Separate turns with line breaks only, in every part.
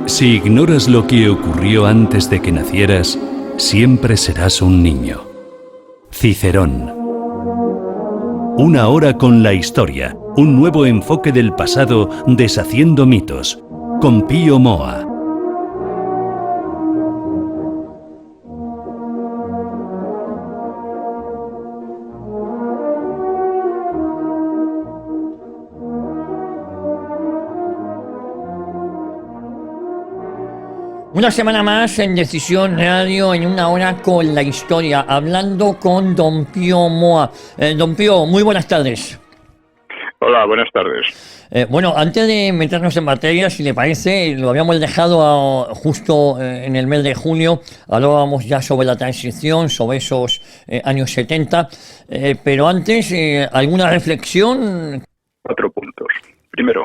Si ignoras lo que ocurrió antes de que nacieras, siempre serás un niño. Cicerón. Una hora con la historia, un nuevo enfoque del pasado deshaciendo mitos, con Pío Moa.
Una semana más en Decisión Radio, en una hora con la historia, hablando con don Pío Moa. Don Pío, muy buenas tardes.
Hola, buenas tardes.
Bueno, antes de meternos en materia, si le parece, lo habíamos dejado justo en el mes de junio, hablábamos ya sobre la transición, sobre esos años 70, pero antes, ¿alguna reflexión?
4 puntos. Primero,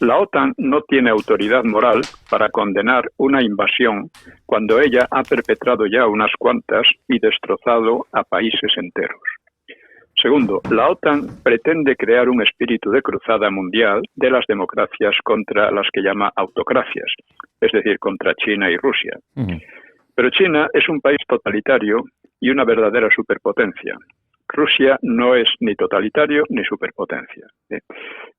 la OTAN no tiene autoridad moral para condenar una invasión cuando ella ha perpetrado ya unas cuantas y destrozado a países enteros. Segundo, la OTAN pretende crear un espíritu de cruzada mundial de las democracias contra las que llama autocracias, es decir, contra China y Rusia. Pero China es un país totalitario y una verdadera superpotencia. Rusia no es ni totalitario ni superpotencia.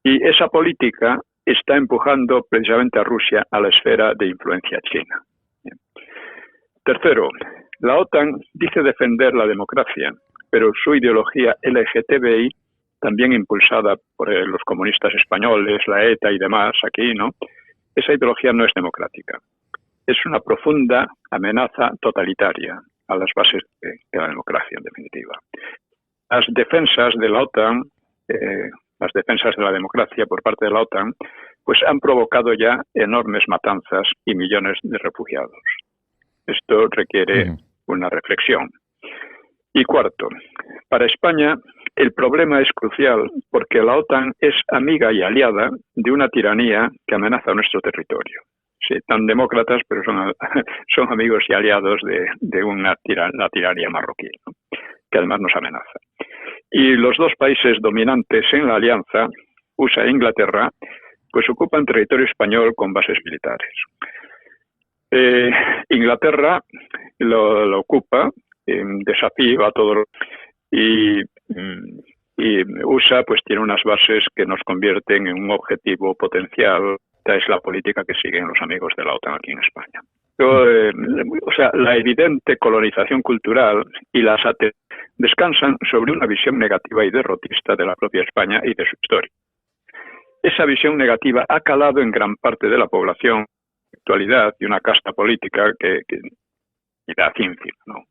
Y esa política está empujando precisamente a Rusia a la esfera de influencia china. Tercero, la OTAN dice defender la democracia, pero su ideología LGTBI, también impulsada por los comunistas españoles, la ETA y demás aquí, ¿no? Esa ideología no es democrática. Es una profunda amenaza totalitaria a las bases de la democracia, en definitiva. Las defensas de la OTAN, las defensas de la democracia por parte de la OTAN, pues han provocado ya enormes matanzas y millones de refugiados. Esto requiere una reflexión. Y cuarto, para España el problema es crucial porque la OTAN es amiga y aliada de una tiranía que amenaza nuestro territorio. Sí, tan demócratas, pero son amigos y aliados de la tiranía marroquí, ¿no? Que además nos amenaza. Y los dos países dominantes en la alianza, USA e Inglaterra, pues ocupan territorio español con bases militares. Inglaterra lo ocupa, desafío a todo, y USA pues tiene unas bases que nos convierten en un objetivo potencial. Esta es la política que siguen los amigos de la OTAN aquí en España. O sea, la evidente colonización cultural y las descansan sobre una visión negativa y derrotista de la propia España y de su historia. Esa visión negativa ha calado en gran parte de la población, actualidad y una casta política que da ciencia, ¿no?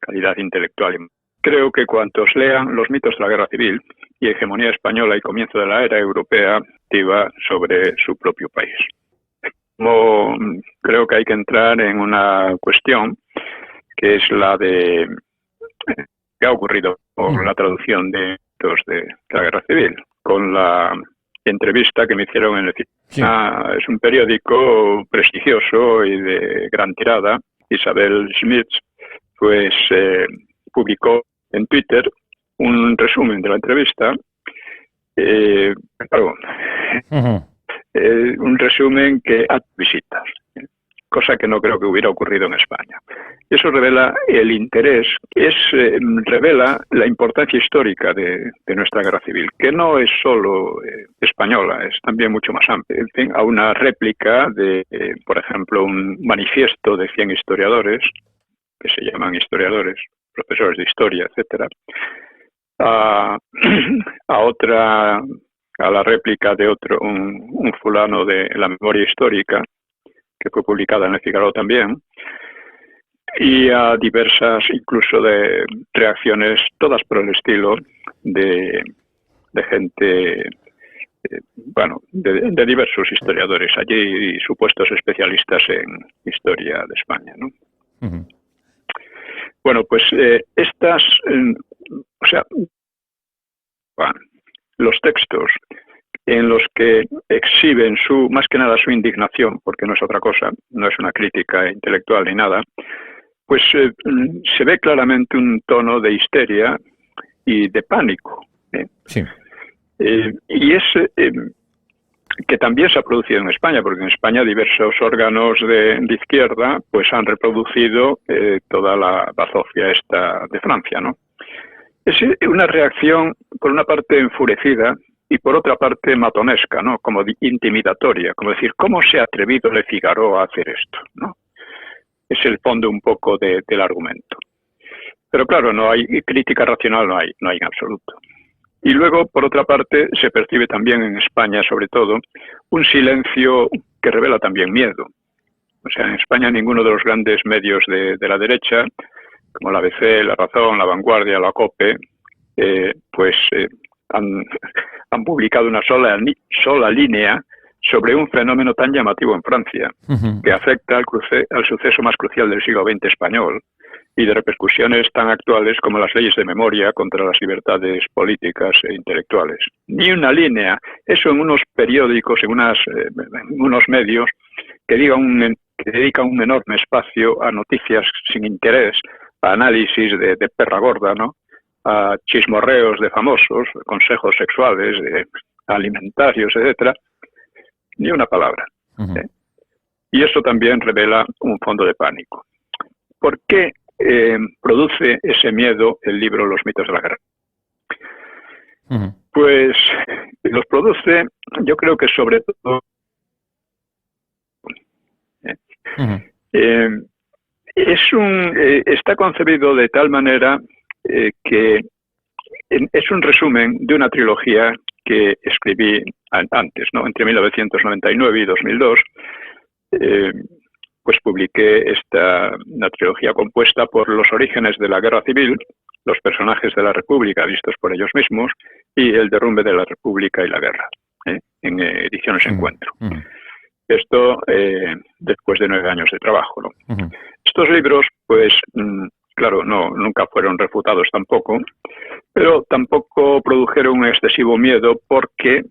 Calidad intelectual. Creo que cuantos lean los mitos de la guerra civil y hegemonía española y comienzo de la era europea, activa sobre su propio país. Como creo que hay que entrar en una cuestión que es la de qué ha ocurrido con la traducción de mitos de la guerra civil, con la entrevista que me hicieron en el es un periódico prestigioso y de gran tirada. Isabel Schmitz pues publicó en Twitter un resumen de la entrevista, un resumen que hace visitas, cosa que no creo que hubiera ocurrido en España. Eso revela el interés, revela la importancia histórica de nuestra guerra civil, que no es solo española, es también mucho más amplia. En fin, a una réplica de, por ejemplo, un manifiesto de 100 historiadores, que se llaman historiadores, profesores de historia, etcétera, a la réplica de un fulano de la memoria histórica, que fue publicada en el Figaro también, y a diversas, incluso de reacciones, todas por el estilo de gente, de diversos historiadores allí y supuestos especialistas en historia de España, ¿no? Bueno, pues los textos en los que exhiben más que nada su indignación, porque no es otra cosa, no es una crítica intelectual ni nada, pues se ve claramente un tono de histeria y de pánico.
Sí.
Y es que también se ha producido en España, porque en España diversos órganos de izquierda pues han reproducido toda la bazofia esta de Francia, ¿no? Es una reacción, por una parte, enfurecida y por otra parte matonesca, ¿no? Como intimidatoria, como decir, ¿cómo se ha atrevido Le Figaro a hacer esto, ¿no? Es el fondo un poco del argumento. Pero claro, no hay crítica racional, no hay en absoluto. Y luego, por otra parte, se percibe también en España, sobre todo, un silencio que revela también miedo. O sea, en España ninguno de los grandes medios de la derecha, como la ABC, La Razón, La Vanguardia, la COPE, han publicado una sola línea sobre un fenómeno tan llamativo en Francia, que afecta al suceso más crucial del siglo XX español y de repercusiones tan actuales como las leyes de memoria contra las libertades políticas e intelectuales. Ni una línea, eso en unos periódicos, en unos medios que dedican un enorme espacio a noticias sin interés, a análisis de perra gorda, ¿no? A chismorreos de famosos, consejos sexuales, alimentarios, etcétera, ni una palabra. Y eso también revela un fondo de pánico. ¿Por qué produce ese miedo el libro Los mitos de la guerra? Pues los produce, yo creo que sobre todo está concebido de tal manera que es un resumen de una trilogía que escribí antes, ¿no? Entre 1999 y 2002, pues publiqué una trilogía compuesta por los orígenes de la guerra civil, los personajes de la República vistos por ellos mismos y el derrumbe de la República y la guerra, en Ediciones Encuentro. Esto después de 9 años de trabajo, ¿no? Estos libros, pues, claro, nunca fueron refutados tampoco, pero tampoco produjeron un excesivo miedo porque,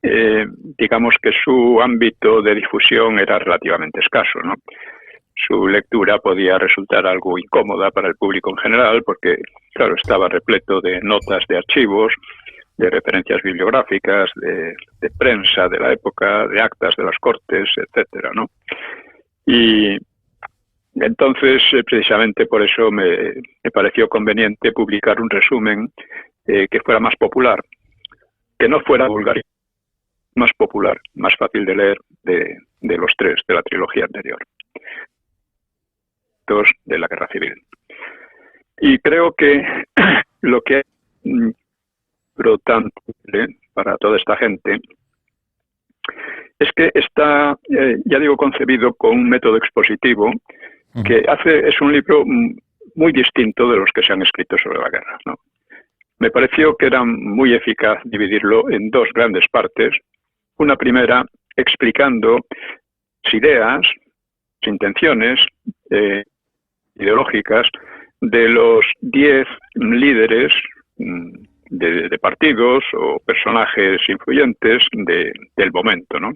digamos que su ámbito de difusión era relativamente escaso, ¿no? Su lectura podía resultar algo incómoda para el público en general porque, claro, estaba repleto de notas de archivos, de referencias bibliográficas, de prensa de la época, de actas de las Cortes, etcétera, ¿no? Y entonces, precisamente por eso me pareció conveniente publicar un resumen que fuera más popular, que no fuera vulgar, más popular, más fácil de leer de los tres de la trilogía anterior, dos de la Guerra Civil. Y creo que lo que es importante para toda esta gente es que está, ya digo, concebido con un método expositivo que es un libro muy distinto de los que se han escrito sobre la guerra, ¿no? Me pareció que era muy eficaz dividirlo en dos grandes partes. Una primera explicando las ideas, las intenciones ideológicas de los 10 líderes de partidos o personajes influyentes del momento, ¿no?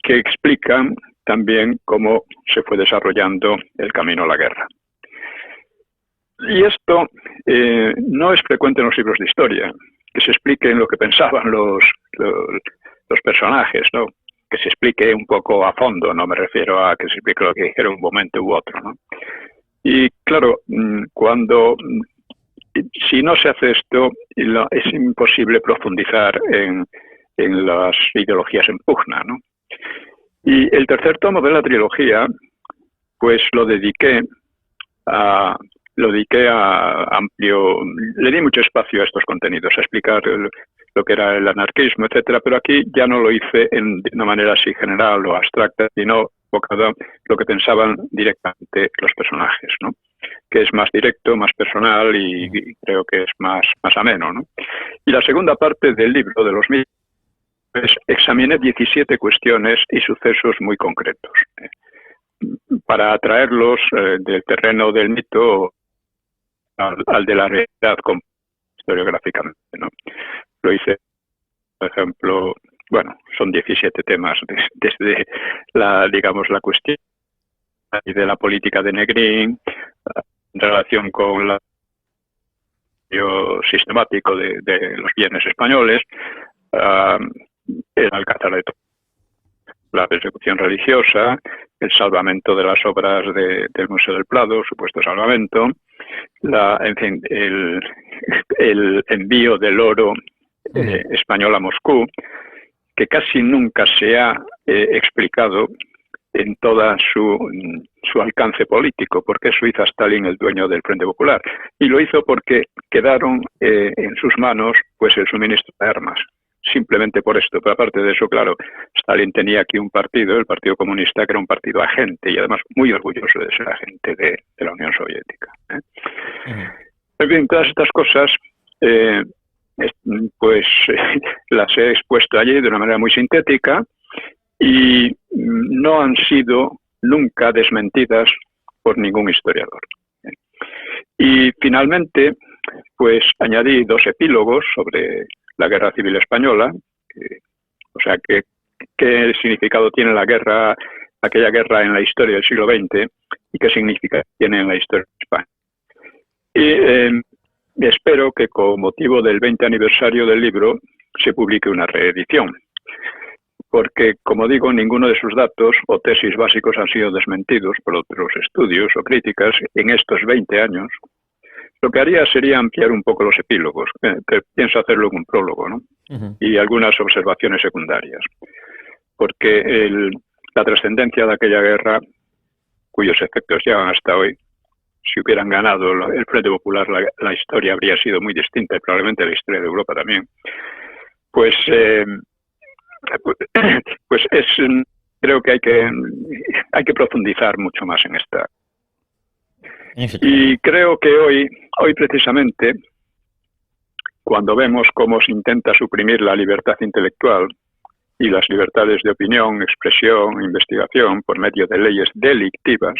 Que explican también cómo se fue desarrollando el camino a la guerra. Y esto no es frecuente en los libros de historia, que se expliquen lo que pensaban los personajes, ¿no? Que se explique un poco a fondo, no me refiero a que se explique lo que dijeron un momento u otro, ¿no? Y claro, si no se hace esto, es imposible profundizar en las ideologías en pugna, ¿no? Y el tercer tomo de la trilogía, pues lo dediqué a amplio, le di mucho espacio a estos contenidos, a explicar lo que era el anarquismo, etcétera, pero aquí ya no lo hice de una manera así general o abstracta, sino enfocado lo que pensaban directamente los personajes, ¿no? Que es más directo, más personal y creo que es más ameno, ¿no? Y la segunda parte del libro de los mitos, pues examiné 17 cuestiones y sucesos muy concretos para traerlos del terreno del mito al de la realidad historiográficamente, ¿no? Lo hice, por ejemplo, bueno, son 17 temas desde la cuestión de la política de Negrín, en relación con el sistemático de los bienes españoles, el alcázar de Toledo, la persecución religiosa, el salvamento de las obras del Museo del Prado, supuesto salvamento, en fin, el envío del oro español a Moscú, que casi nunca se ha explicado en toda su alcance político, porque eso hizo a Stalin el dueño del Frente Popular, y lo hizo porque quedaron en sus manos pues el suministro de armas, simplemente por esto. Pero aparte de eso, claro, Stalin tenía aquí un partido, el Partido Comunista, que era un partido agente, y además muy orgulloso de ser agente de la Unión Soviética. En fin, todas estas cosas pues las he expuesto allí de una manera muy sintética, y no han sido nunca desmentidas por ningún historiador. Y finalmente, pues añadí 2 epílogos sobre la Guerra Civil Española, o sea, qué significado tiene aquella guerra en la historia del siglo XX y qué significado tiene en la historia de España. Y espero que con motivo del 20 aniversario del libro se publique una reedición, porque, como digo, ninguno de sus datos o tesis básicos han sido desmentidos por otros estudios o críticas en estos 20 años. Lo que haría sería ampliar un poco los epílogos, que pienso hacerlo en un prólogo, ¿no? Y algunas observaciones secundarias, porque la trascendencia de aquella guerra, cuyos efectos llegan hasta hoy, si hubieran ganado el Frente Popular, la historia habría sido muy distinta, y probablemente la historia de Europa también. Pues creo que hay que profundizar mucho más en esta. Y creo que hoy precisamente, cuando vemos cómo se intenta suprimir la libertad intelectual y las libertades de opinión, expresión, investigación por medio de leyes delictivas,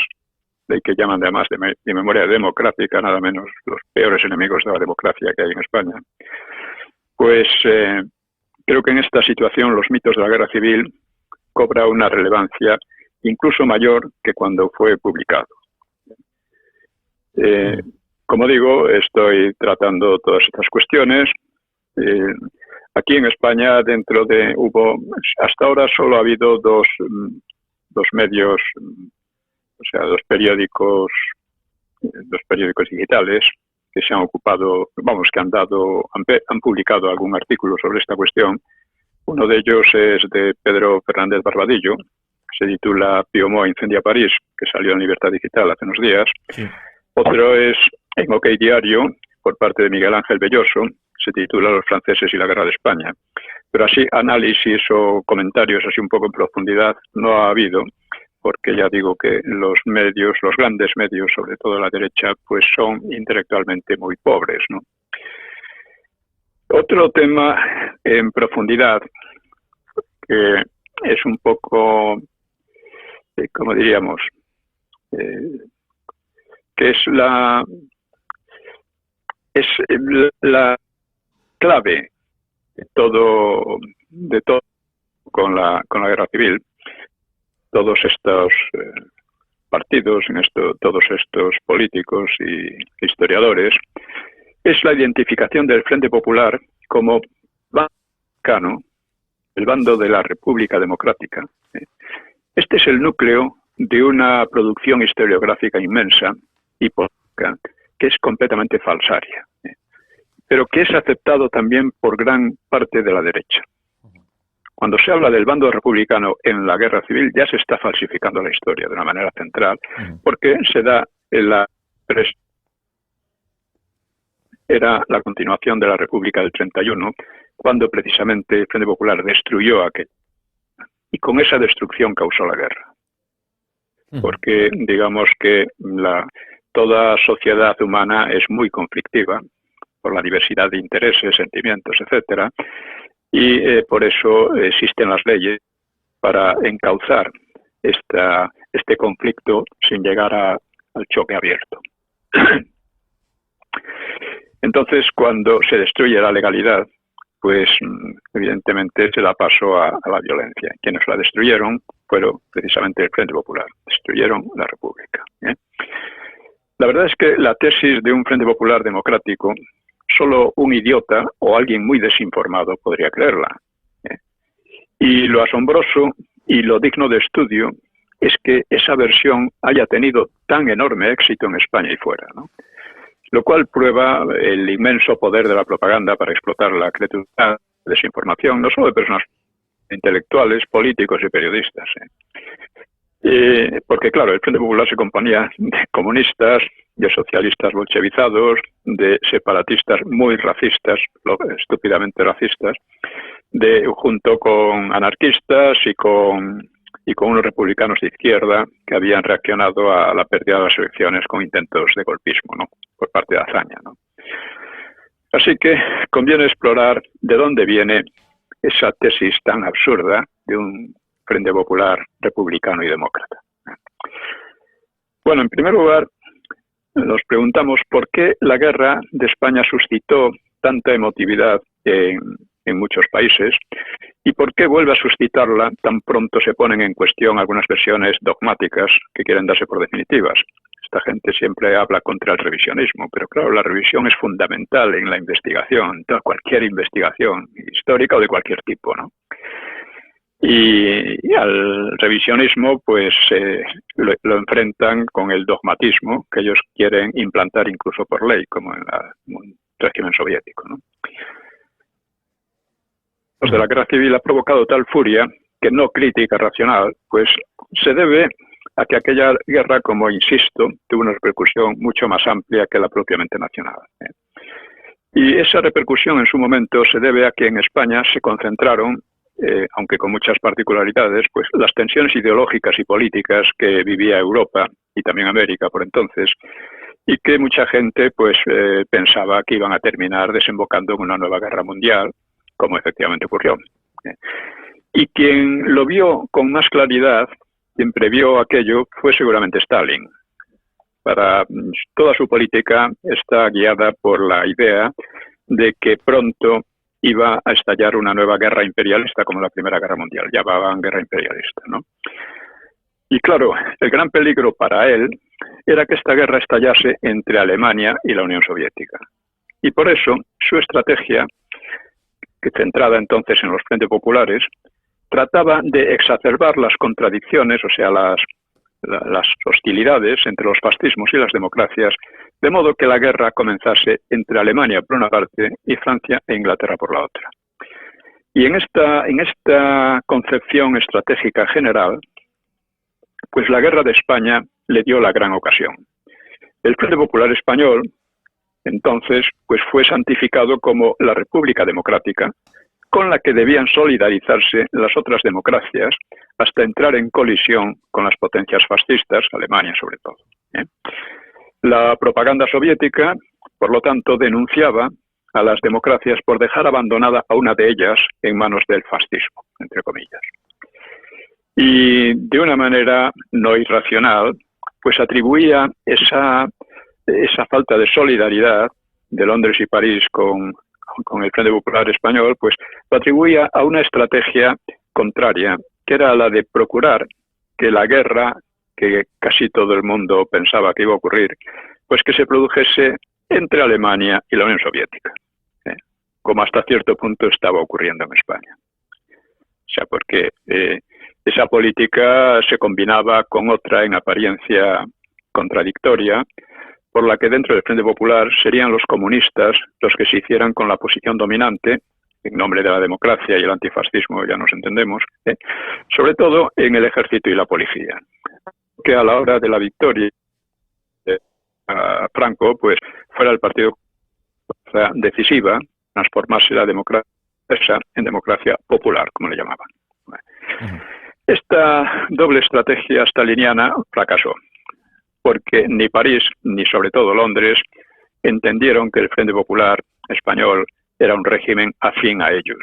ley que llaman además de memoria democrática, nada menos los peores enemigos de la democracia que hay en España, pues creo que en esta situación los mitos de la guerra civil cobra una relevancia incluso mayor que cuando fue publicado. Como digo, estoy tratando todas estas cuestiones. Aquí en España hasta ahora solo ha habido dos medios, o sea, dos periódicos digitales que se han ocupado, que han publicado algún artículo sobre esta cuestión. Uno de ellos es de Pedro Fernández Barbadillo, se titula Pío Moa incendia París, que salió en Libertad Digital hace unos días. Sí. Otro es en OK Diario, por parte de Miguel Ángel Belloso, se titula Los franceses y la guerra de España. Pero así análisis o comentarios así un poco en profundidad no ha habido, porque ya digo que los grandes medios, sobre todo la derecha, pues son intelectualmente muy pobres, ¿no? Otro tema en profundidad, que es un poco, como diríamos, que es la clave de todo con la guerra civil. Todos estos partidos, todos estos políticos y historiadores, es la identificación del Frente Popular como bando, el bando de la República Democrática. Este es el núcleo de una producción historiográfica inmensa y política que es completamente falsaria, pero que es aceptado también por gran parte de la derecha. Cuando se habla del bando republicano en la guerra civil, ya se está falsificando la historia de una manera central, porque se da era la continuación de la República del 31, cuando precisamente el Frente Popular destruyó aquello, y con esa destrucción causó la guerra. Porque digamos que toda sociedad humana es muy conflictiva por la diversidad de intereses, sentimientos, etcétera, y por eso existen las leyes para encauzar este conflicto sin llegar al choque abierto. Entonces, cuando se destruye la legalidad, pues evidentemente se da paso a la violencia. Quienes la destruyeron fueron precisamente el Frente Popular, destruyeron la República. La verdad es que la tesis de un Frente Popular democrático, solo un idiota o alguien muy desinformado podría creerla. Y lo asombroso y lo digno de estudio es que esa versión haya tenido tan enorme éxito en España y fuera, ¿no? Lo cual prueba el inmenso poder de la propaganda para explotar la credulidad, la desinformación, no solo de personas intelectuales, políticos y periodistas. Porque, claro, el Frente Popular se componía de comunistas, de socialistas bolchevizados, de separatistas muy racistas, estúpidamente racistas, junto con anarquistas y con unos republicanos de izquierda que habían reaccionado a la pérdida de las elecciones con intentos de golpismo, ¿no?, por parte de Azaña, ¿no? Así que conviene explorar de dónde viene esa tesis tan absurda de un Frente Popular republicano y demócrata. Bueno, en primer lugar, nos preguntamos por qué la guerra de España suscitó tanta emotividad en muchos países y por qué vuelve a suscitarla tan pronto se ponen en cuestión algunas versiones dogmáticas que quieren darse por definitivas. Esta gente siempre habla contra el revisionismo, pero claro, la revisión es fundamental en la investigación, en cualquier investigación histórica o de cualquier tipo, ¿no? Y al revisionismo pues lo enfrentan con el dogmatismo que ellos quieren implantar incluso por ley, como en el régimen soviético, ¿no? Pues de la guerra civil ha provocado tal furia que no crítica racional, pues se debe a que aquella guerra, como insisto, tuvo una repercusión mucho más amplia que la propiamente nacional. Y esa repercusión en su momento se debe a que en España se concentraron, aunque con muchas particularidades, pues las tensiones ideológicas y políticas que vivía Europa y también América por entonces, y que mucha gente pues pensaba que iban a terminar desembocando en una nueva guerra mundial, como efectivamente ocurrió. Y quien lo vio con más claridad, quien previó aquello, fue seguramente Stalin. Para toda su política está guiada por la idea de que pronto iba a estallar una nueva guerra imperialista como la Primera Guerra Mundial, llamaban guerra imperialista, ¿no? Y claro, el gran peligro para él era que esta guerra estallase entre Alemania y la Unión Soviética. Y por eso su estrategia, que centrada entonces en los frentes populares, trataba de exacerbar las contradicciones, o sea, las hostilidades entre los fascismos y las democracias, de modo que la guerra comenzase entre Alemania por una parte y Francia e Inglaterra por la otra. Y en esta concepción estratégica general, pues la guerra de España le dio la gran ocasión. El Frente Popular Español, entonces, pues fue santificado como la República Democrática, con la que debían solidarizarse las otras democracias hasta entrar en colisión con las potencias fascistas, Alemania sobre todo. La propaganda soviética, por lo tanto, denunciaba a las democracias por dejar abandonada a una de ellas en manos del fascismo, entre comillas. Y de una manera no irracional, pues atribuía esa falta de solidaridad de Londres y París con el Frente Popular Español, pues lo atribuía a una estrategia contraria, que era la de procurar que la guerra, que casi todo el mundo pensaba que iba a ocurrir, pues que se produjese entre Alemania y la Unión Soviética, como hasta cierto punto estaba ocurriendo en España. O sea, porque esa política se combinaba con otra en apariencia contradictoria, por la que dentro del Frente Popular serían los comunistas los que se hicieran con la posición dominante, en nombre de la democracia y el antifascismo, ya nos entendemos, sobre todo en el ejército y la policía. Que a la hora de la victoria de Franco, pues fuera el partido decisiva, transformarse la democracia en democracia popular, como le llamaban. Esta doble estrategia staliniana fracasó, porque ni París, ni sobre todo Londres, entendieron que el Frente Popular Español era un régimen afín a ellos,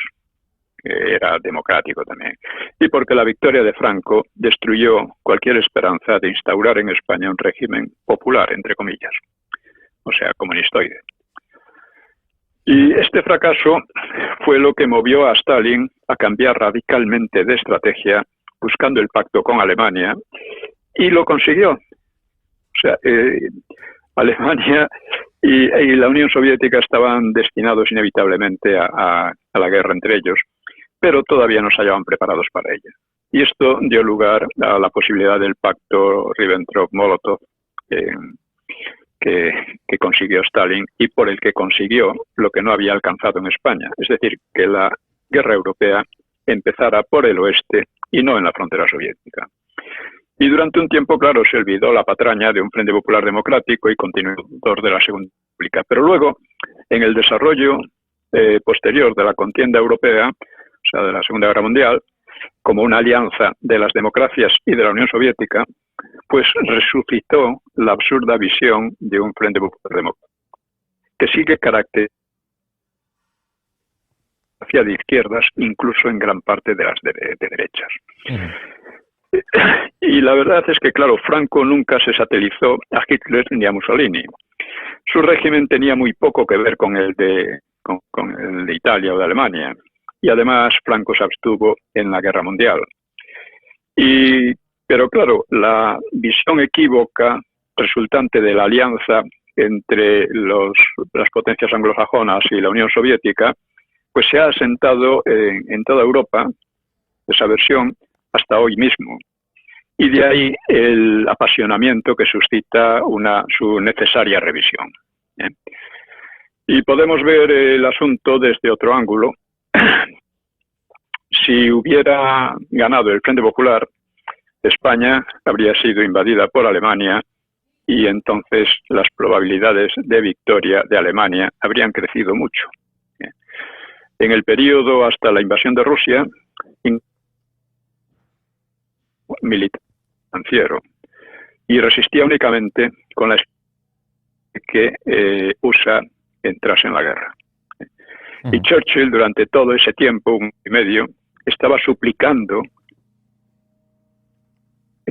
que era democrático también, y porque la victoria de Franco destruyó cualquier esperanza de instaurar en España un régimen popular, entre comillas, o sea, comunistoide. Y este fracaso fue lo que movió a Stalin a cambiar radicalmente de estrategia, buscando el pacto con Alemania, y lo consiguió. O sea, Alemania y la Unión Soviética estaban destinados inevitablemente a la guerra entre ellos, pero todavía no se hallaban preparados para ella. Y esto dio lugar a la posibilidad del pacto Ribbentrop-Molotov que consiguió Stalin y por el que consiguió lo que no había alcanzado en España, es decir, que la guerra europea empezara por el oeste y no en la frontera soviética. Y durante un tiempo, claro, se olvidó la patraña de un Frente Popular Democrático y continuador de la Segunda República. Pero luego, en el desarrollo posterior de la contienda europea, o sea, de la Segunda Guerra Mundial, como una alianza de las democracias y de la Unión Soviética, pues resucitó la absurda visión de un Frente Popular Democrático, que sigue carácter de izquierdas, incluso en gran parte de las de derechas. Y la verdad es que, claro, Franco nunca se satelizó a Hitler ni a Mussolini. Su régimen tenía muy poco que ver con el de Italia o de Alemania. Y además Franco se abstuvo en la Guerra Mundial. Pero claro, la visión equívoca resultante de la alianza entre las potencias anglosajonas y la Unión Soviética, pues se ha asentado en toda Europa, esa versión, hasta hoy mismo. Y de ahí el apasionamiento que suscita su necesaria revisión. Y podemos ver el asunto desde otro ángulo. Si hubiera ganado el Frente Popular, España habría sido invadida por Alemania y entonces las probabilidades de victoria de Alemania habrían crecido mucho. En el periodo hasta la invasión de Rusia, militar financiero, y resistía únicamente con la esperanza que USA entrase en la guerra. Y Churchill, durante todo ese tiempo, un año y medio, estaba suplicando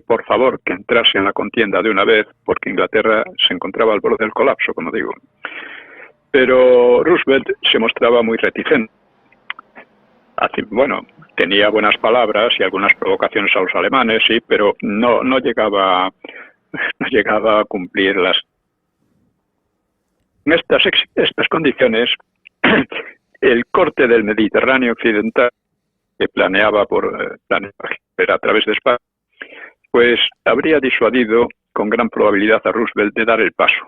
por favor que entrase en la contienda de una vez, porque Inglaterra se encontraba al borde del colapso, como digo. Pero Roosevelt se mostraba muy reticente. Bueno, tenía buenas palabras y algunas provocaciones a los alemanes, sí, pero no llegaba a cumplir las. En estas condiciones, el corte del Mediterráneo occidental que planeaba a través de España, pues habría disuadido con gran probabilidad a Roosevelt de dar el paso.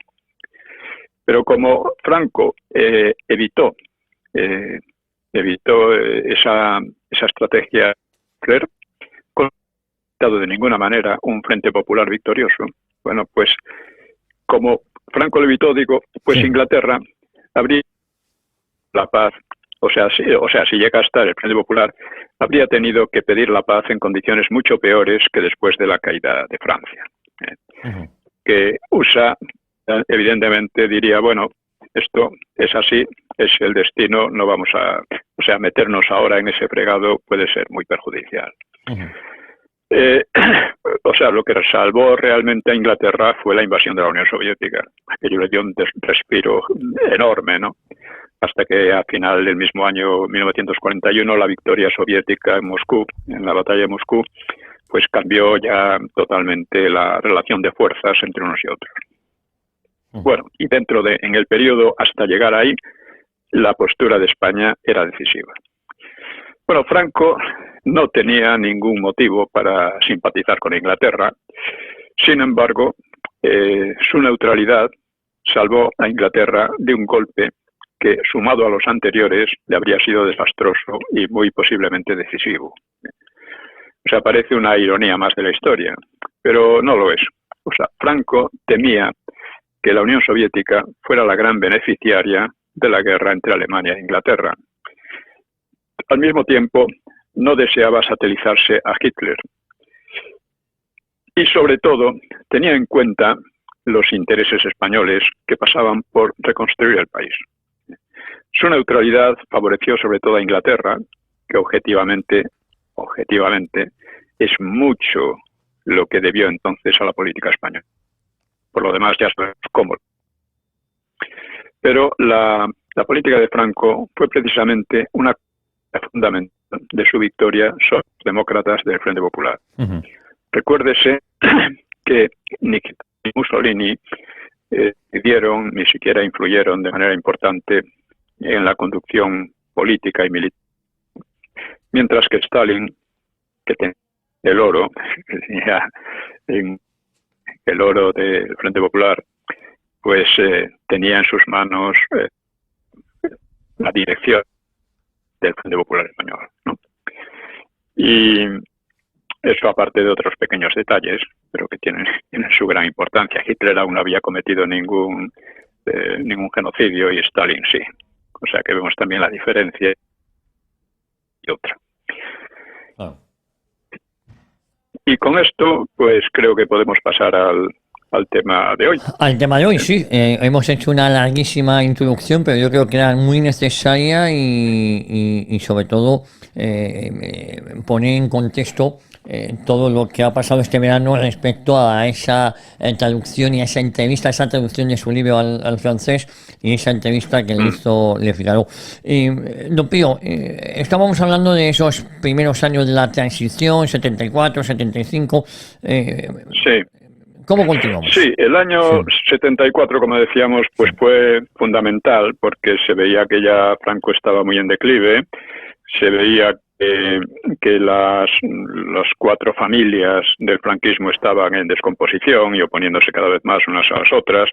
Pero como Franco evitó esa estrategia, con de ninguna manera un Frente Popular victorioso, bueno, pues como Franco lo evitó, digo, pues sí. Inglaterra habría la paz, o sea, si llega a estar el Frente Popular, habría tenido que pedir la paz en condiciones mucho peores que después de la caída de Francia. Que USA, evidentemente, diría, bueno, esto es así, es el destino, no vamos a meternos ahora en ese fregado puede ser muy perjudicial. Lo que salvó realmente a Inglaterra fue la invasión de la Unión Soviética. Aquello le dio un respiro enorme, ¿no? Hasta que a final del mismo año 1941 la victoria soviética en Moscú, en la batalla de Moscú, pues cambió ya totalmente la relación de fuerzas entre unos y otros. Bueno, y en el periodo hasta llegar ahí, la postura de España era decisiva. Bueno, Franco no tenía ningún motivo para simpatizar con Inglaterra. Sin embargo, su neutralidad salvó a Inglaterra de un golpe que, sumado a los anteriores, le habría sido desastroso y muy posiblemente decisivo. O sea, parece una ironía más de la historia, pero no lo es. O sea, Franco temía que la Unión Soviética fuera la gran beneficiaria de la guerra entre Alemania e Inglaterra. Al mismo tiempo, no deseaba satelizarse a Hitler. Y sobre todo, tenía en cuenta los intereses españoles que pasaban por reconstruir el país. Su neutralidad favoreció sobre todo a Inglaterra, que objetivamente, es mucho lo que debió entonces a la política española. Por lo demás, ya sabemos cómo. Pero la política de Franco fue precisamente una fundamental de su victoria sobre los demócratas del Frente Popular. Recuérdese que ni Mussolini ni siquiera influyeron de manera importante en la conducción política y militar. mientras que Stalin, que tenía el oro, que tenía el oro del Frente Popular, pues tenía en sus manos la dirección del Frente Popular Español, ¿no? Y eso, aparte de otros pequeños detalles, pero que tienen su gran importancia. Hitler aún no había cometido ningún genocidio y Stalin sí. O sea que vemos también la diferencia y otra.
Claro.
Y con esto, pues creo que podemos pasar al tema de hoy.
Al tema de hoy, sí. Hemos hecho una larguísima introducción, pero yo creo que era muy necesaria y sobre todo poner en contexto todo lo que ha pasado este verano respecto a esa traducción y a esa entrevista, esa traducción de su libro al francés y esa entrevista que le hizo Le Figaro. Don Pío, estábamos hablando de esos primeros años de la transición, 74, 75.
Sí.
¿Cómo continuamos?
Sí, el año 74, como decíamos, pues fue fundamental porque se veía que ya Franco estaba muy en declive, se veía que las 4 familias del franquismo estaban en descomposición y oponiéndose cada vez más unas a las otras,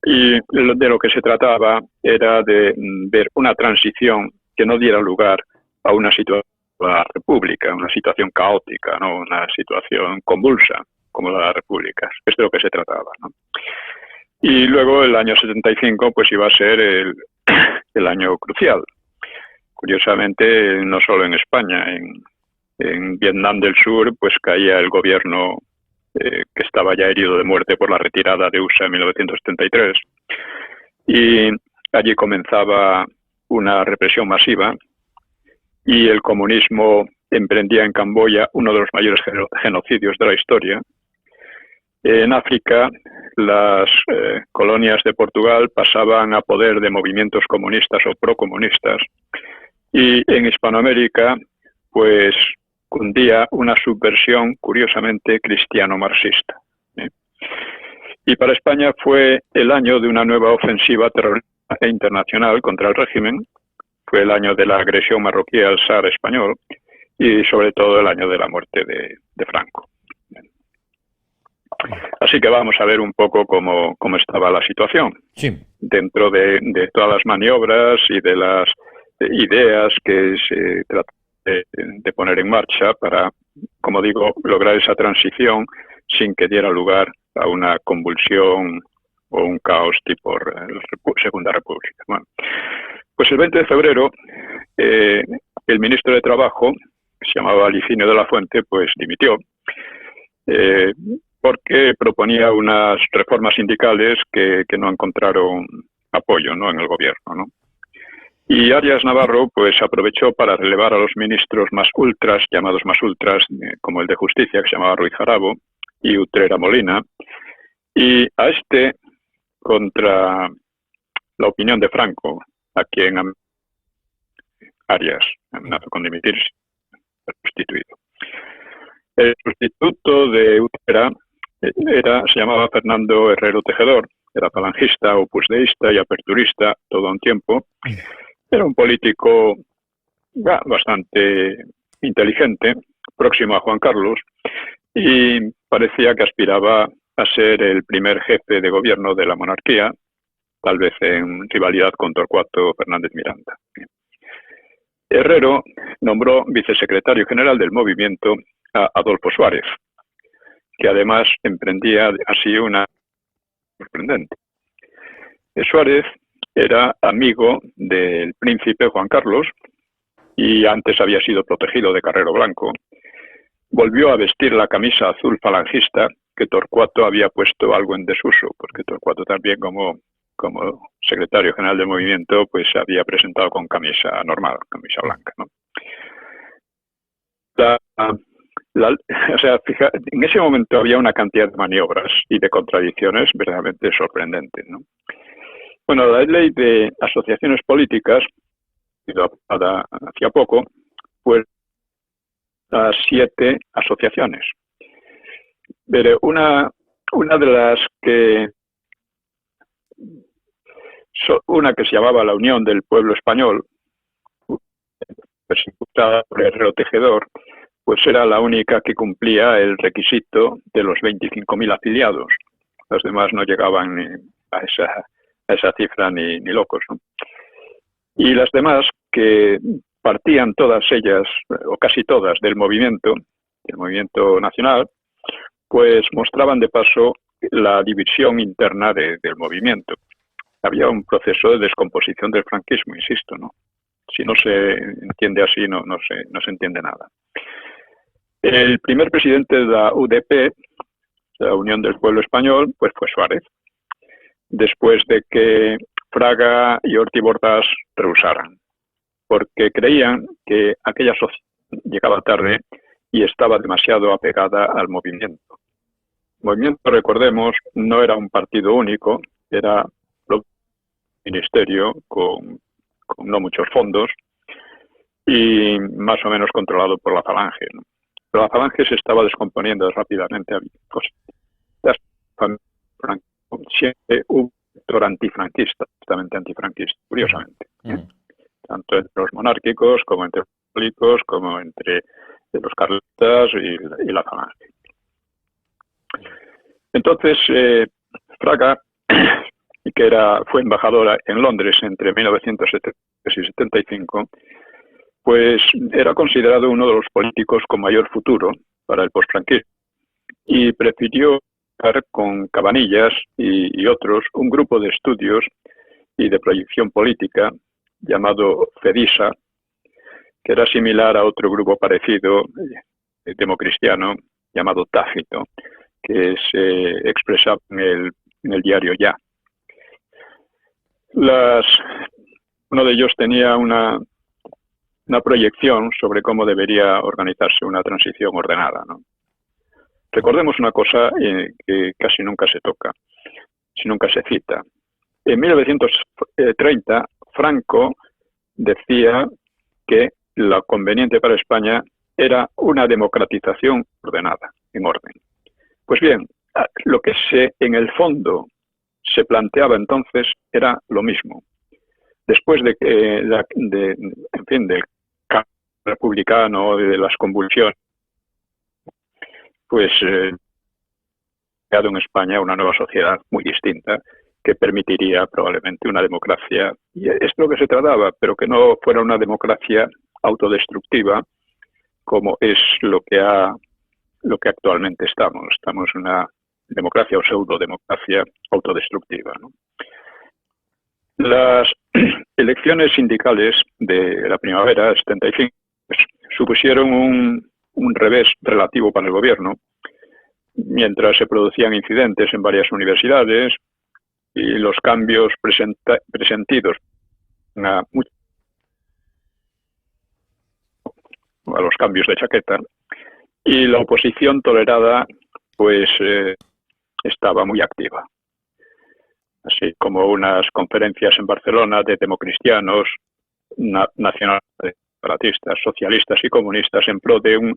y de lo que se trataba era de ver una transición que no diera lugar a una situación de la República, una situación caótica, ¿no? Una situación convulsa como la de las repúblicas. Es de lo que se trataba, ¿no? Y luego el año 75 pues iba a ser el año crucial. Curiosamente, no solo en España, en Vietnam del Sur pues caía el gobierno que estaba ya herido de muerte por la retirada de USA en 1973, y allí comenzaba una represión masiva y el comunismo emprendía en Camboya uno de los mayores genocidios de la historia. En África, las colonias de Portugal pasaban a poder de movimientos comunistas o procomunistas, y en Hispanoamérica pues cundía una subversión curiosamente cristiano-marxista. Y para España fue el año de una nueva ofensiva terrorista e internacional contra el régimen, fue el año de la agresión marroquí al zar español y sobre todo el año de la muerte de Franco. Así que vamos a ver un poco cómo estaba la situación.
Sí.
Dentro de todas las maniobras y de las ideas que se trata de poner en marcha para, como digo, lograr esa transición sin que diera lugar a una convulsión o un caos tipo Segunda República. Bueno, pues el 20 de febrero el ministro de Trabajo, que se llamaba Licinio de la Fuente, pues dimitió porque proponía unas reformas sindicales que no encontraron apoyo, ¿no?, en el gobierno, ¿no? Y Arias Navarro pues aprovechó para relevar a los ministros más ultras, llamados más ultras, como el de Justicia, que se llamaba Ruiz Jarabo, y Utrera Molina, y a este, contra la opinión de Franco, a quien Arias amenazó con dimitirse, sustituido. El sustituto de Utrera se llamaba Fernando Herrero Tejedor, era falangista, opusdeísta y aperturista todo un tiempo. Era un político bastante inteligente, próximo a Juan Carlos, y parecía que aspiraba a ser el primer jefe de gobierno de la monarquía, tal vez en rivalidad con Torcuato Fernández Miranda. Herrero nombró vicesecretario general del movimiento a Adolfo Suárez, que además emprendía así una sorprendente. Suárez era amigo del príncipe Juan Carlos y antes había sido protegido de Carrero Blanco. Volvió a vestir la camisa azul falangista que Torcuato había puesto algo en desuso, porque Torcuato también como secretario general del movimiento pues se había presentado con camisa normal, camisa blanca, ¿no? O sea, en ese momento había una cantidad de maniobras y de contradicciones verdaderamente sorprendentes, ¿no? Bueno, la ley de asociaciones políticas, aprobada hacía poco, pues a 7 asociaciones. Pero una de las que una que se llamaba la Unión del Pueblo Español, pues impulsada por Herrero Tejedor, pues era la única que cumplía el requisito de los 25.000 afiliados. Los demás no llegaban a esa cifra ni locos, ¿no? Y las demás, que partían todas ellas, o casi todas, del movimiento nacional, pues mostraban de paso la división interna del movimiento. Había un proceso de descomposición del franquismo, insisto, ¿no? Si no se entiende así, no se entiende nada. El primer presidente de la UDP, la Unión del Pueblo Español, pues fue Suárez, después de que Fraga y Ortiz Bordas rehusaran, porque creían que aquella sociedad llegaba tarde y estaba demasiado apegada al movimiento. El movimiento, recordemos, no era un partido único, era un ministerio con no muchos fondos y más o menos controlado por la Falange, ¿no? Pero la Falange se estaba descomponiendo rápidamente. Siempre hubo un sector antifranquista, justamente antifranquista, curiosamente. Tanto entre los monárquicos, como entre los católicos, como entre los carlistas y la Falange. Entonces, Fraga, que fue embajadora en Londres entre 1973 y 75, pues era considerado uno de los políticos con mayor futuro para el posfranquismo y prefirió estar con Cabanillas y otros un grupo de estudios y de proyección política llamado FEDISA, que era similar a otro grupo parecido, democristiano, llamado Tácito, que se expresaba en el diario Ya. Uno de ellos tenía una proyección sobre cómo debería organizarse una transición ordenada, ¿no? Recordemos una cosa que casi nunca se toca, si nunca se cita. En 1930, Franco decía que lo conveniente para España era una democratización ordenada, en orden. Pues bien, lo que en el fondo se planteaba entonces era lo mismo. Después de del cambio republicano, de las convulsiones, pues creado en España una nueva sociedad muy distinta que permitiría probablemente una democracia, y es lo que se trataba, pero que no fuera una democracia autodestructiva como es lo que actualmente estamos. Estamos en una democracia o pseudodemocracia autodestructiva, ¿no? Las elecciones sindicales de la primavera 75 pues, supusieron un revés relativo para el gobierno, mientras se producían incidentes en varias universidades y los cambios presentidos a los cambios de chaqueta, y la oposición tolerada pues estaba muy activa, así como unas conferencias en Barcelona de democristianos, nacionalistas, socialistas y comunistas en pro de un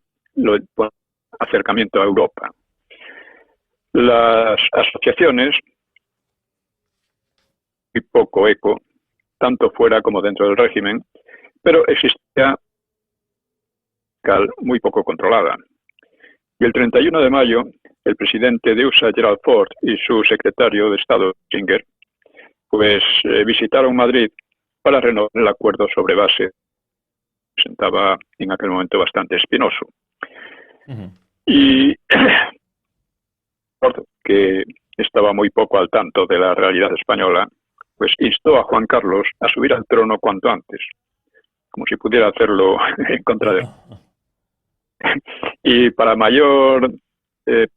acercamiento a Europa. Las asociaciones y poco eco, tanto fuera como dentro del régimen, pero existía muy poco controlada. Y el 31 de mayo, el presidente de USA, Gerald Ford, y su secretario de Estado, Singer, pues visitaron Madrid para renovar el acuerdo sobre base. Presentaba en aquel momento bastante espinoso. Y Ford, que estaba muy poco al tanto de la realidad española, pues instó a Juan Carlos a subir al trono cuanto antes, como si pudiera hacerlo en contra de él. Y para mayor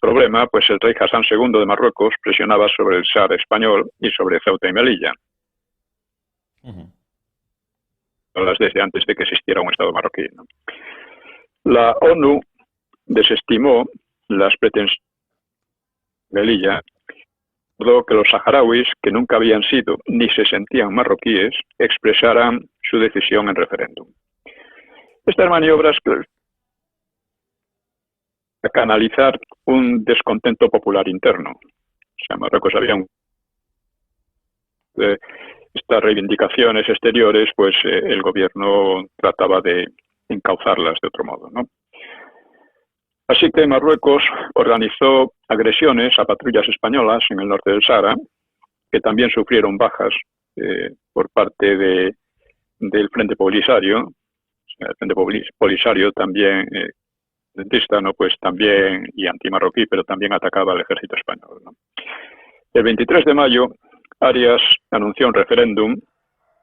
problema, pues el rey Hassan II de Marruecos presionaba sobre el zar español y sobre Ceuta y Melilla. Desde antes de que existiera un Estado marroquí, ¿no? La ONU desestimó las pretensiones de Melilla, que los saharauis, que nunca habían sido ni se sentían marroquíes, expresaran su decisión en referéndum. Estas maniobras a canalizar un descontento popular interno. O sea, en Marruecos había estas reivindicaciones exteriores, pues el gobierno trataba de encauzarlas de otro modo, ¿no? Así que Marruecos organizó agresiones a patrullas españolas en el norte del Sahara, que también sufrieron bajas por parte del Frente Polisario. El Frente Polisario también, dentista, ¿no? Pues también, y antimarroquí, pero también atacaba al ejército español, ¿no? El 23 de mayo, Arias anunció un referéndum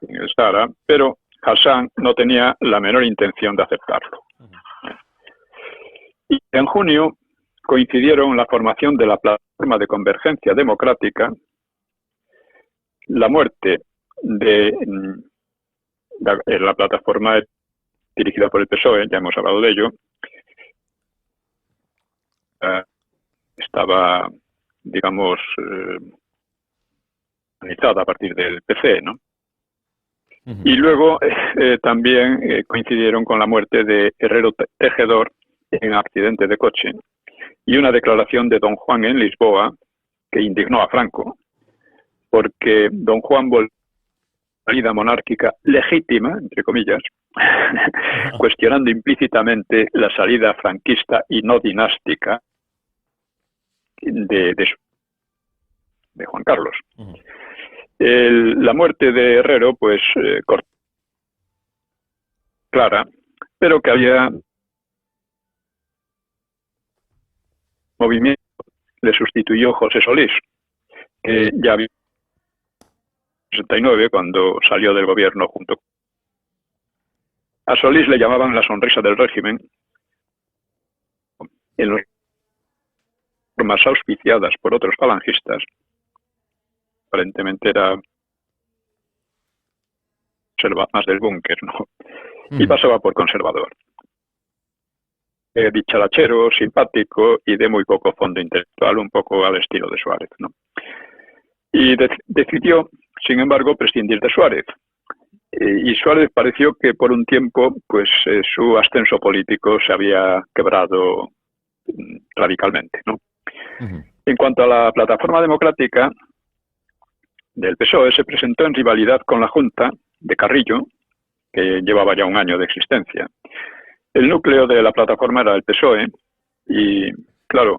en el Sahara, pero Hassan no tenía la menor intención de aceptarlo. Y en junio coincidieron la formación de la Plataforma de Convergencia Democrática, la muerte de la plataforma dirigida por el PSOE, ya hemos hablado de ello, estaba, digamos, organizada a partir del PC, ¿no? Y luego también coincidieron con la muerte de Herrero Tejedor en accidente de coche y una declaración de don Juan en Lisboa que indignó a Franco, porque don Juan volvió a la salida monárquica legítima, entre comillas, cuestionando implícitamente la salida franquista y no dinástica de Juan Carlos. La muerte de Herrero, pues, clara, pero que había movimiento, le sustituyó José Solís, que ya había en 69 cuando salió del gobierno junto. A Solís le llamaban la sonrisa del régimen, en las formas auspiciadas por otros falangistas. Aparentemente era más del búnker, ¿no? Y pasaba por conservador. Dicharachero, simpático y de muy poco fondo intelectual, un poco al estilo de Suárez, ¿no? Y decidió, sin embargo, prescindir de Suárez. Y Suárez pareció que por un tiempo, pues, su ascenso político se había quebrado radicalmente, ¿no? En cuanto a la plataforma democrática del PSOE, se presentó en rivalidad con la Junta de Carrillo, que llevaba ya un año de existencia. El núcleo de la plataforma era el PSOE y, claro,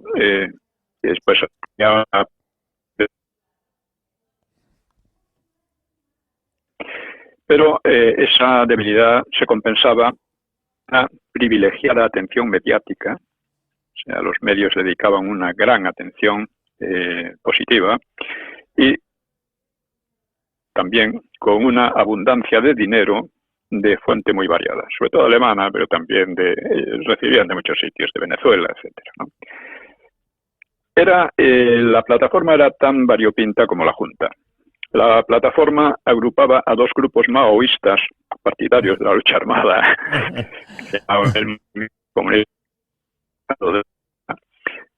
después ya... Pero esa debilidad se compensaba una privilegiada atención mediática, o sea, los medios le dedicaban una gran atención positiva y también con una abundancia de dinero de fuente muy variada, sobre todo alemana, pero también recibían de muchos sitios, de Venezuela, etcétera, ¿no? La plataforma era tan variopinta como la Junta. La plataforma agrupaba a dos grupos maoístas partidarios de la lucha armada, el comunismo,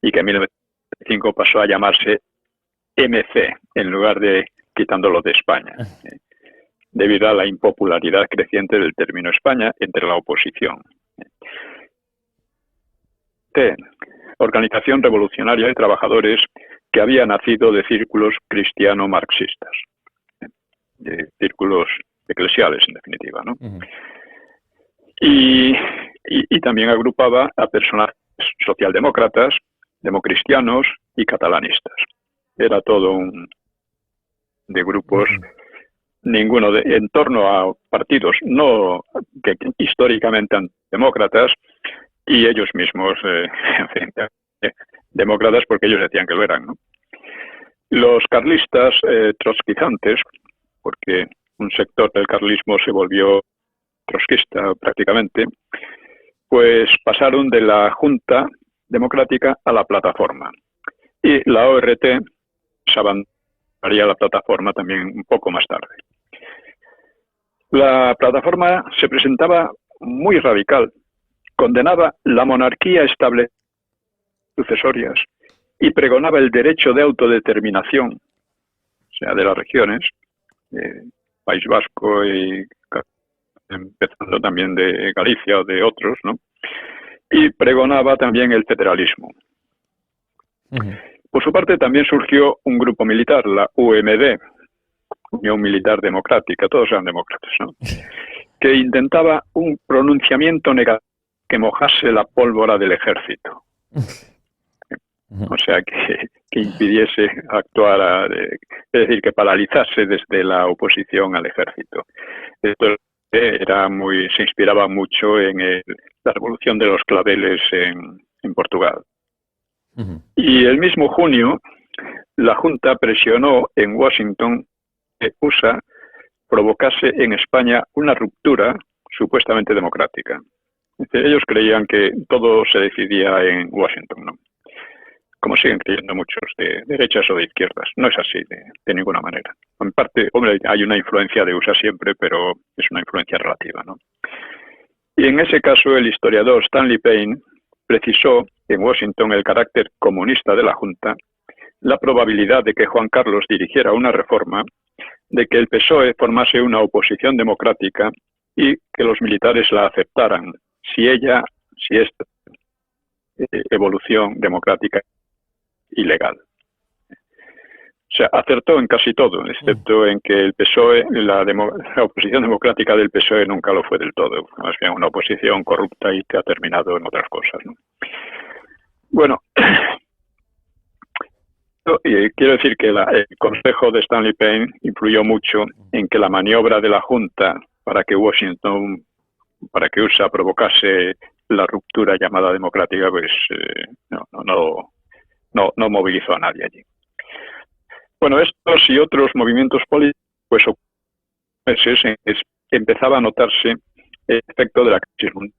y que en 1905 pasó a llamarse MC, en lugar de quitándolo de España, debido a la impopularidad creciente del término España entre la oposición. Organización Revolucionaria de Trabajadores que había nacido de círculos cristiano-marxistas, de círculos eclesiales, en definitiva, ¿no? Y también agrupaba a personajes socialdemócratas, democristianos y catalanistas. Era todo de grupos, ninguno en torno a partidos no que históricamente antidemócratas, y ellos mismos, en fin, demócratas porque ellos decían que lo eran, ¿no? Los carlistas trotskizantes, porque un sector del carlismo se volvió trotskista prácticamente, pues pasaron de la Junta Democrática a la plataforma. Y la ORT se abandonaría la plataforma también un poco más tarde. La plataforma se presentaba muy radical, condenaba la monarquía estable sucesorias y pregonaba el derecho de autodeterminación, o sea, de las regiones, País Vasco y empezando también de Galicia o de otros, ¿no? Y pregonaba también el federalismo. Por su parte también surgió un grupo militar, la UMD, Unión Militar Democrática, todos eran demócratas, ¿no? que intentaba un pronunciamiento negativo que mojase la pólvora del ejército. O sea, que impidiese actuar, es decir, que paralizase desde la oposición al ejército. Esto se inspiraba mucho en la revolución de los claveles en Portugal. Y el mismo junio, la Junta presionó en Washington que USA provocase en España una ruptura supuestamente democrática. Ellos creían que todo se decidía en Washington, ¿no? Como siguen creyendo muchos de derechas o de izquierdas. No es así de ninguna manera. En parte, hombre, hay una influencia de USA siempre, pero es una influencia relativa, ¿no? Y en ese caso, el historiador Stanley Payne precisó en Washington el carácter comunista de la Junta, la probabilidad de que Juan Carlos dirigiera una reforma, de que el PSOE formase una oposición democrática y que los militares la aceptaran si esta evolución democrática ilegal. O sea, acertó en casi todo, excepto en que el PSOE, la oposición democrática del PSOE nunca lo fue del todo, más bien una oposición corrupta y que ha terminado en otras cosas, ¿no? Bueno, quiero decir que el consejo de Stanley Payne influyó mucho en que la maniobra de la Junta para que USA provocase la ruptura llamada democrática, pues no movilizó a nadie allí. Bueno, estos y otros movimientos políticos, pues empezaba a notarse el efecto de la crisis mundial.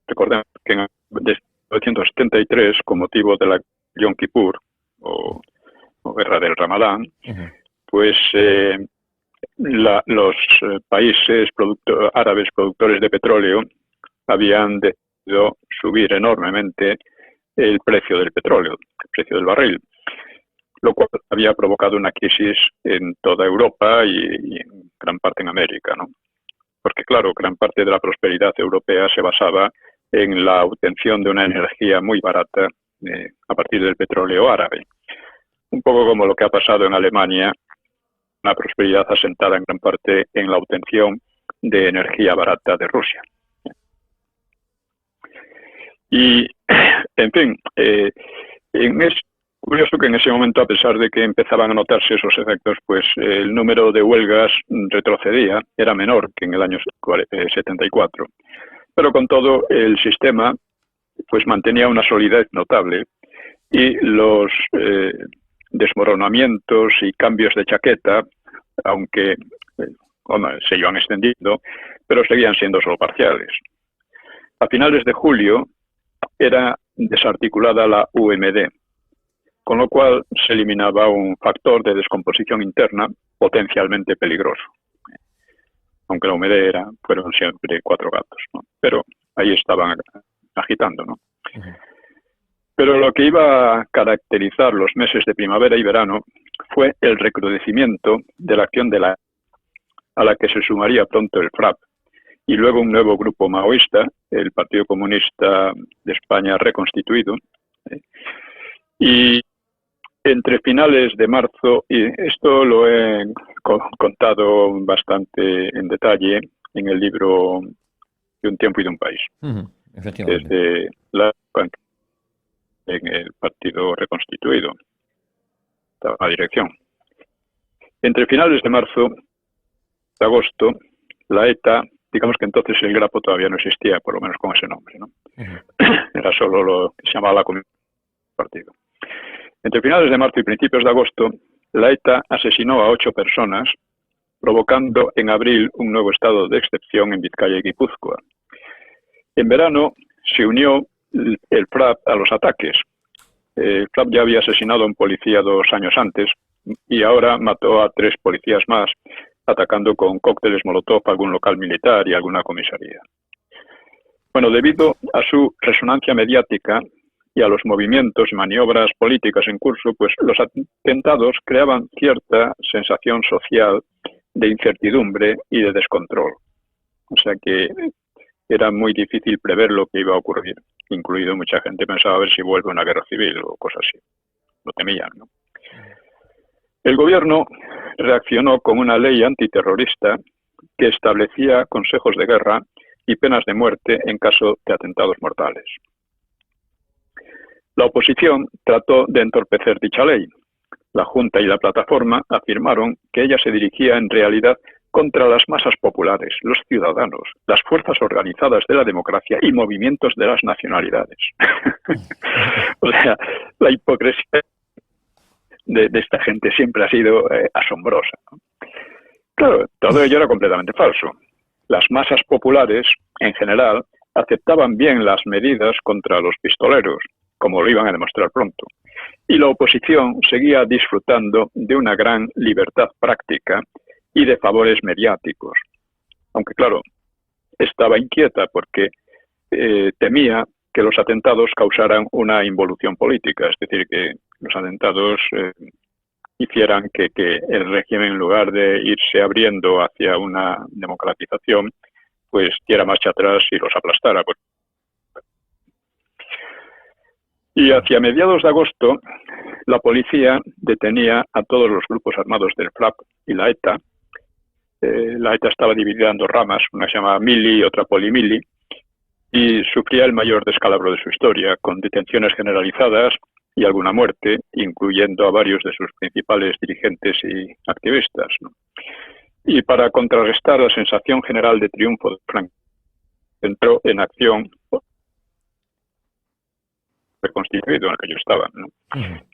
Recordemos que desde 1973, con motivo de la Yom Kippur, o guerra del Ramadán, pues los países árabes productores de petróleo habían decidido subir enormemente el precio del petróleo, el precio del barril, lo cual había provocado una crisis en toda Europa y en gran parte en América, ¿no? Porque, claro, gran parte de la prosperidad europea se basaba en la obtención de una energía muy barata a partir del petróleo árabe. Un poco como lo que ha pasado en Alemania, una prosperidad asentada en gran parte en la obtención de energía barata de Rusia. Y, en fin, es curioso que en ese momento, a pesar de que empezaban a notarse esos efectos, pues el número de huelgas retrocedía, era menor que en el año 74. Pero con todo, el sistema pues mantenía una solidez notable y los desmoronamientos y cambios de chaqueta, aunque se iban extendiendo, pero seguían siendo solo parciales. A finales de julio era desarticulada la UMD, con lo cual se eliminaba un factor de descomposición interna potencialmente peligroso. Aunque la UMD fueron siempre 4 gatos, ¿no? Pero ahí estaban agitando, ¿no? Pero lo que iba a caracterizar los meses de primavera y verano fue el recrudecimiento de la acción a la que se sumaría pronto el FRAP, y luego un nuevo grupo maoísta, el Partido Comunista de España reconstituido. Y entre finales de marzo, y esto lo he contado bastante en detalle en el libro De un tiempo y de un país, desde la en el Partido Reconstituido, la dirección. Entre finales de marzo y agosto, la ETA, digamos que entonces el Grapo todavía no existía, por lo menos con ese nombre, ¿no? Era solo lo que se llamaba la Comisión del Partido. Entre finales de marzo y principios de agosto, la ETA asesinó a 8 personas, provocando en abril un nuevo estado de excepción en Vizcaya y Guipúzcoa. En verano se unió el FRAP a los ataques. El FRAP ya había asesinado a un policía 2 años antes y ahora mató a 3 policías más, atacando con cócteles molotov algún local militar y alguna comisaría. Bueno, debido a su resonancia mediática y a los movimientos y maniobras políticas en curso, pues los atentados creaban cierta sensación social de incertidumbre y de descontrol. O sea que era muy difícil prever lo que iba a ocurrir. Incluido mucha gente pensaba a ver si vuelve una guerra civil o cosas así. Lo temían, ¿no? El gobierno reaccionó con una ley antiterrorista que establecía consejos de guerra y penas de muerte en caso de atentados mortales. La oposición trató de entorpecer dicha ley. La Junta y la Plataforma afirmaron que ella se dirigía en realidad contra las masas populares, los ciudadanos, las fuerzas organizadas de la democracia y movimientos de las nacionalidades. O sea, la hipocresía de esta gente siempre ha sido asombrosa, ¿no? Claro, todo ello era completamente falso. Las masas populares, en general, aceptaban bien las medidas contra los pistoleros, como lo iban a demostrar pronto. Y la oposición seguía disfrutando de una gran libertad práctica y de favores mediáticos. Aunque, claro, estaba inquieta porque temía que los atentados causaran una involución política, es decir, que los atentados hicieran que el régimen, en lugar de irse abriendo hacia una democratización, pues diera marcha atrás y los aplastara. Y hacia mediados de agosto, la policía detenía a todos los grupos armados del FRAP y la ETA. La ETA estaba dividida en dos ramas, una se llamaba Mili y otra Polimili, y sufría el mayor descalabro de su historia, con detenciones generalizadas y alguna muerte, incluyendo a varios de sus principales dirigentes y activistas, ¿no? Y para contrarrestar la sensación general de triunfo de Franco, entró en acción reconstituido en el que yo estaba, ¿no?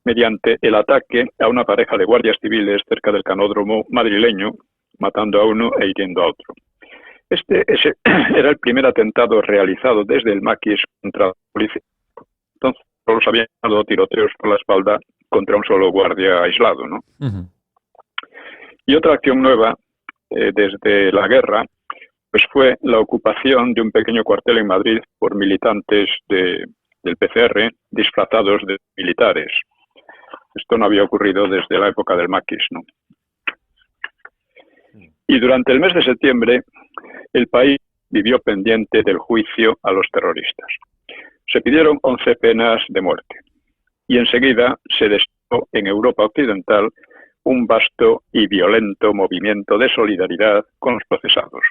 Mediante el ataque a una pareja de guardias civiles cerca del canódromo madrileño, matando a uno e hiriendo a otro. Ese era el primer atentado realizado desde el maquis contra la policía. Entonces, todos habían dado tiroteos por la espalda contra un solo guardia aislado, ¿no? Y otra acción nueva, desde la guerra, pues fue la ocupación de un pequeño cuartel en Madrid por militantes del PCR disfrazados de militares. Esto no había ocurrido desde la época del maquis, ¿no? Y durante el mes de septiembre, el país vivió pendiente del juicio a los terroristas. Se pidieron 11 penas de muerte y enseguida se desató en Europa Occidental un vasto y violento movimiento de solidaridad con los procesados.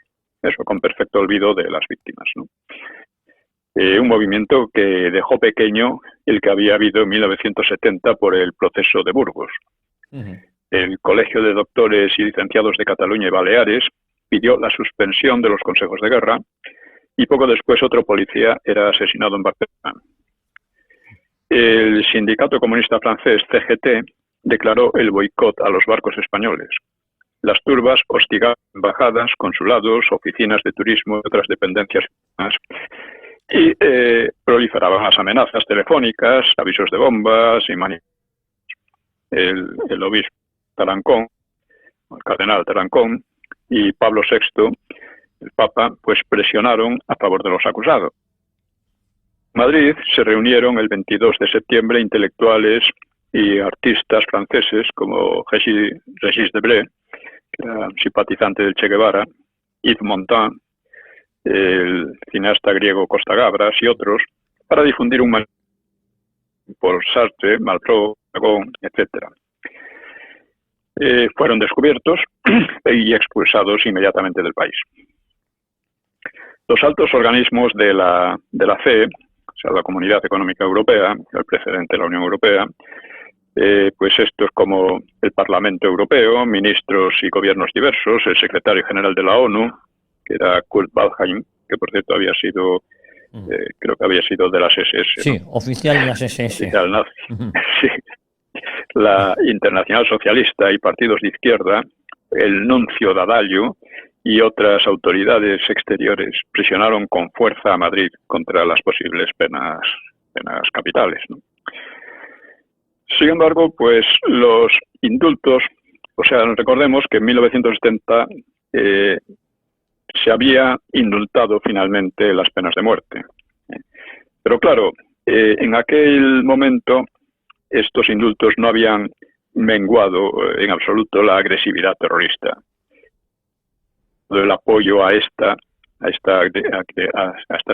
Eso con perfecto olvido de las víctimas, ¿no? Un movimiento que dejó pequeño el que había habido en 1970 por el proceso de Burgos. El Colegio de Doctores y Licenciados de Cataluña y Baleares pidió la suspensión de los consejos de guerra y poco después otro policía era asesinado en Barcelona. El Sindicato Comunista Francés, CGT, declaró el boicot a los barcos españoles. Las turbas hostigaban embajadas, consulados, oficinas de turismo y otras dependencias más, y proliferaban las amenazas telefónicas, avisos de bombas y el obispo Tarancón, el cardenal Tarancón y Pablo VI, el Papa, pues presionaron a favor de los acusados. En Madrid se reunieron el 22 de septiembre intelectuales y artistas franceses como Régis Debray, que era simpatizante del Che Guevara, Yves Montand, el cineasta griego Costa Gavras y otros, para difundir un manifiesto por Sartre, Malraux, Aragón, etc. Fueron descubiertos y expulsados inmediatamente del país. Los altos organismos de la CE, o sea, la Comunidad Económica Europea, el precedente de la Unión Europea, pues estos como el Parlamento Europeo, ministros y gobiernos diversos, el secretario general de la ONU, que era Kurt Waldheim, que por cierto había sido, creo que había sido de las SS.
Sí,
¿no?
Oficial de las SS.
Oficial nazi. Sí. La Internacional Socialista y partidos de izquierda, el nuncio D'Addaglio y otras autoridades exteriores presionaron con fuerza a Madrid contra las posibles penas capitales, ¿no? Sin embargo, pues los indultos, o sea, recordemos que en 1970 se había indultado finalmente las penas de muerte. Pero claro, en aquel momento estos indultos no habían menguado en absoluto la agresividad terrorista. El apoyo a estas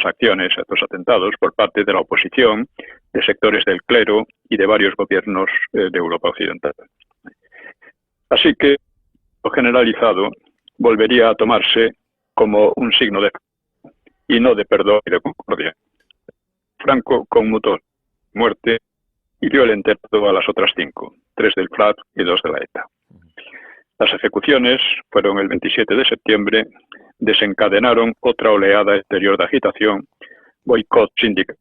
acciones, a estos atentados, por parte de la oposición, de sectores del clero y de varios gobiernos de Europa Occidental. Así que, lo generalizado, volvería a tomarse como un signo de y no de perdón y de concordia. Franco conmutó muerte y dio el enterro a las otras 5, 3 del FRAP y 2 de la ETA. Las ejecuciones fueron el 27 de septiembre, desencadenaron otra oleada exterior de agitación, boicot sindicales,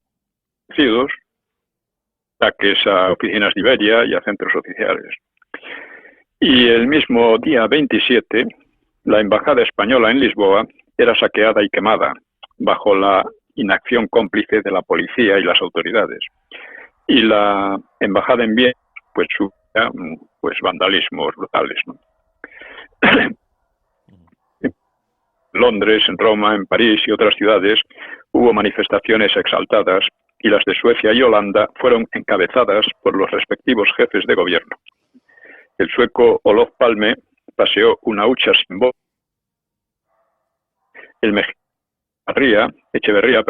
ataques a oficinas de Iberia y a centros oficiales. Y el mismo día 27, la embajada española en Lisboa era saqueada y quemada bajo la inacción cómplice de la policía y las autoridades. Y la embajada en Viena pues sufría vandalismos brutales, ¿no? En Londres, en Roma, en París y otras ciudades hubo manifestaciones exaltadas y las de Suecia y Holanda fueron encabezadas por los respectivos jefes de gobierno. El sueco Olof Palme paseó una hucha simbólica. El mexicano Echeverría,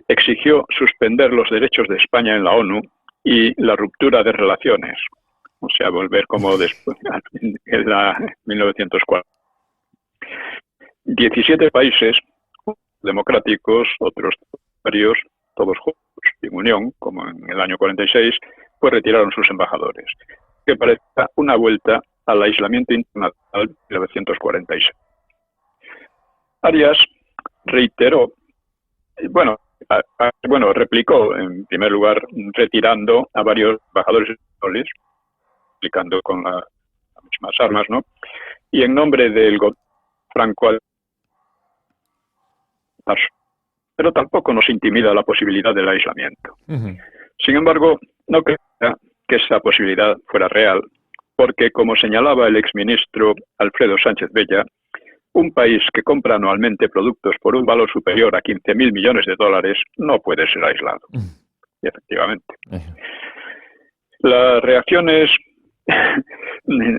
exigió suspender los derechos de España en la ONU y la ruptura de relaciones, o sea, volver como después, en la 1904. 17 países democráticos, otros varios, todos juntos en unión, como en el año 46, pues retiraron sus embajadores, que parece una vuelta al aislamiento internacional de 1946. Arias reiteró, replicó en primer lugar retirando a varios embajadores españoles, aplicando con las mismas armas, ¿no? Y en nombre del gobierno Franco, pero tampoco nos intimida la posibilidad del aislamiento. Sin embargo, no creo que esa posibilidad fuera real, porque como señalaba el exministro Alfredo Sánchez Bella, un país que compra anualmente productos por un valor superior a 15.000 millones de dólares no puede ser aislado. Y efectivamente. Las reacciones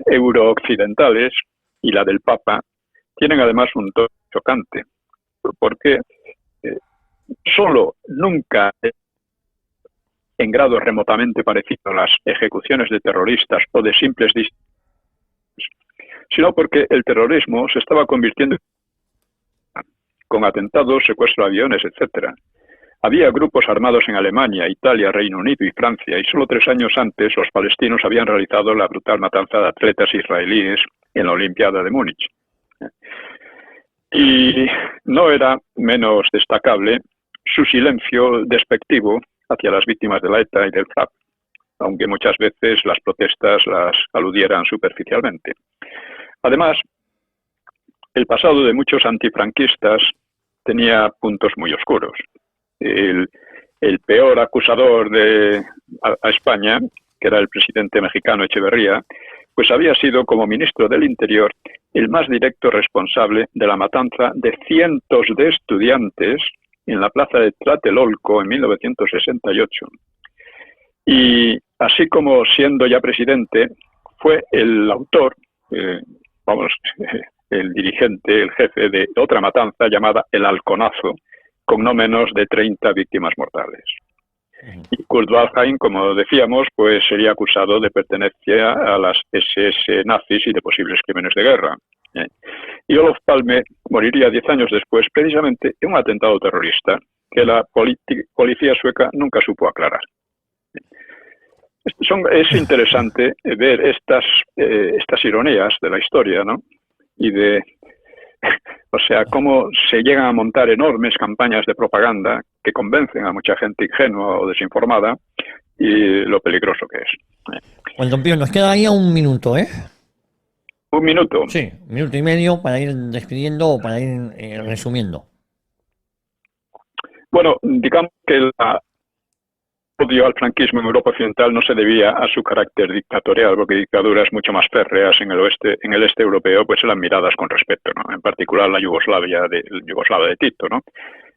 eurooccidentales y la del Papa tienen además un tono chocante, porque nunca en grado remotamente parecido a las ejecuciones de terroristas o de simples sino porque el terrorismo se estaba convirtiendo con atentados, secuestro de aviones, etc. Había grupos armados en Alemania, Italia, Reino Unido y Francia, y solo 3 años antes los palestinos habían realizado la brutal matanza de atletas israelíes en la Olimpiada de Múnich. Y no era menos destacable su silencio despectivo hacia las víctimas de la ETA y del FRAP, aunque muchas veces las protestas las aludieran superficialmente. Además, el pasado de muchos antifranquistas tenía puntos muy oscuros. El peor acusador a España, que era el presidente mexicano Echeverría, pues había sido, como ministro del Interior, el más directo responsable de la matanza de cientos de estudiantes en la plaza de Tlatelolco en 1968. Y así como siendo ya presidente, fue el autor, el dirigente, el jefe de otra matanza llamada El Halconazo, con no menos de 30 víctimas mortales. Y Kurt Waldheim, como decíamos, pues sería acusado de pertenencia a las SS nazis y de posibles crímenes de guerra. Y Olof Palme moriría 10 años después, precisamente en un atentado terrorista que la policía sueca nunca supo aclarar. Es interesante ver estas ironías de la historia, ¿no? Y cómo se llegan a montar enormes campañas de propaganda que convencen a mucha gente ingenua o desinformada, y lo peligroso que es.
Pues, don Pío, nos queda ahí 1 minuto, ¿eh?
1 minuto.
Sí, 1 minuto y medio para ir despidiendo o para ir resumiendo. Bueno,
digamos que el odio al franquismo en Europa Occidental no se debía a su carácter dictatorial, porque dictaduras mucho más férreas en el este europeo pues eran miradas con respeto, ¿no? En particular la Yugoslavia de Tito, ¿no?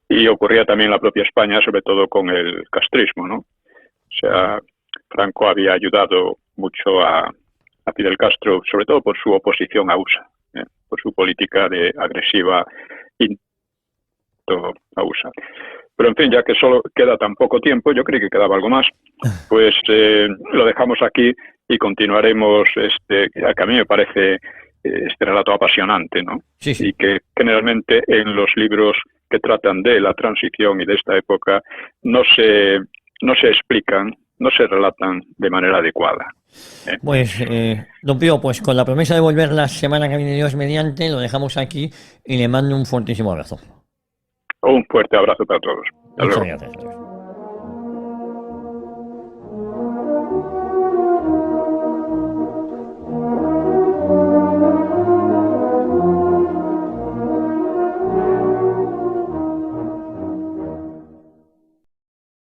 Y ocurría también en la propia España, sobre todo con el castrismo, ¿no? O sea, Franco había ayudado mucho a Fidel Castro, sobre todo por su oposición a USA, por su política de agresiva a USA. Pero en fin, ya que solo queda tan poco tiempo, yo creí que quedaba algo más, pues lo dejamos aquí y continuaremos, que a mí me parece este relato apasionante, ¿no?
Sí, sí.
Y que generalmente en los libros que tratan de la transición y de esta época no se explican, no se relatan de manera adecuada.
Pues, don Pío, pues con la promesa de volver la semana que viene, Dios mediante, lo dejamos aquí y le mando un fuertísimo abrazo.
Un fuerte abrazo para todos. Hasta
Muchas
luego.
gracias.